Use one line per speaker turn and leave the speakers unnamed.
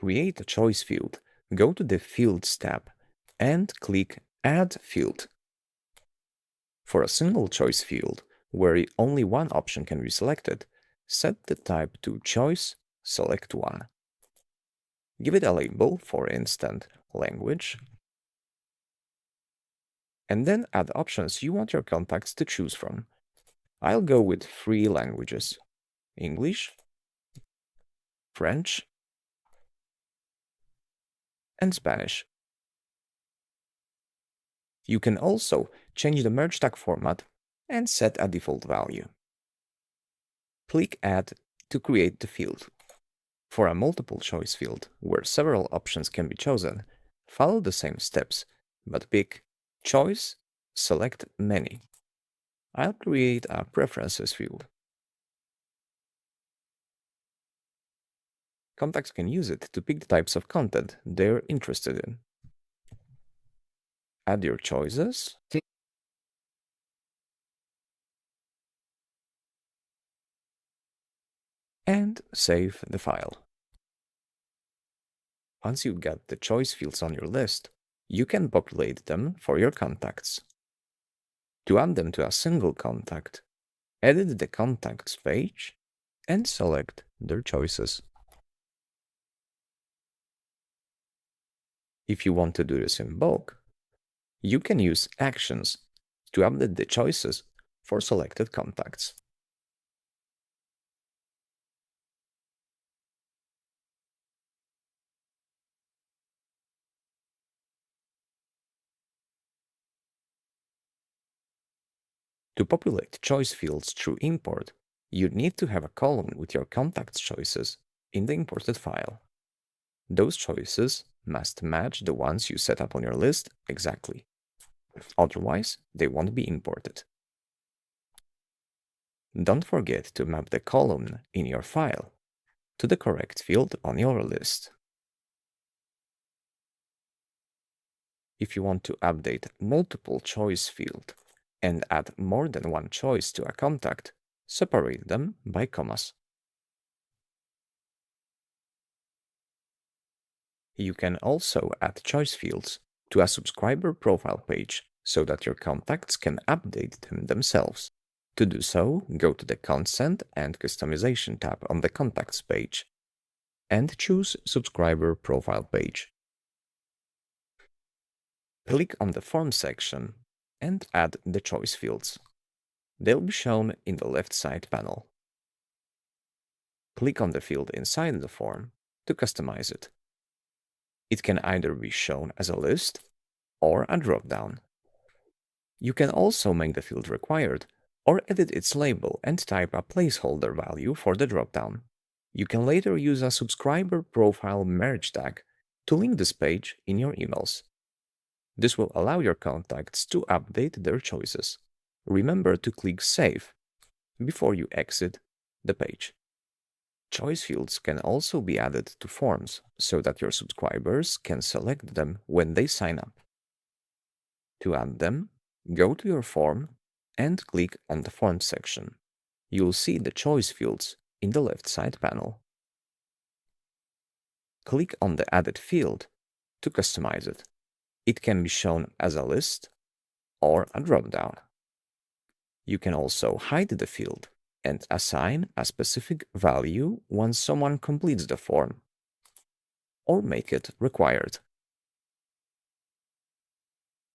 create a choice field, go to the Fields tab and click Add Field. For a single choice field, where only one option can be selected, set the type to Choice, select one. Give it a label, for instance, Language, and then add options you want your contacts to choose from. I'll go with 3 languages: English, French, and Spanish. You can also change the merge tag format and set a default value. Click Add to create the field. For a multiple choice field, where several options can be chosen, follow the same steps, but pick Choice, select Many. I'll create a Preferences field. Contacts can use it to pick the types of content they're interested in. Add your choices, and save the file. Once you've got the choice fields on your list, you can populate them for your contacts. To add them to a single contact, edit the Contacts page and select their choices. If you want to do this in bulk, you can use Actions to update the choices for selected contacts. To populate choice fields through import, you need to have a column with your contacts choices in the imported file. Those choices must match the ones you set up on your list exactly. Otherwise, they won't be imported. Don't forget to map the column in your file to the correct field on your list. If you want to update multiple choice field and add more than one choice to a contact, separate them by commas. You can also add choice fields to a subscriber profile page so that your contacts can update them themselves. To do so, go to the Consent and Customization tab on the Contacts page and choose Subscriber Profile page. Click on the Form section and add the choice fields. They'll be shown in the left side panel. Click on the field inside the form to customize it. It can either be shown as a list or a drop-down. You can also make the field required or edit its label and type a placeholder value for the drop-down. You can later use a subscriber profile merge tag to link this page in your emails. This will allow your contacts to update their choices. Remember to click Save before you exit the page. Choice fields can also be added to forms so that your subscribers can select them when they sign up. To add them, go to your form and click on the Forms section. You'll see the choice fields in the left side panel. Click on the Added field to customize it. It can be shown as a list or a drop-down. You can also hide the field and assign a specific value once someone completes the form, or make it required.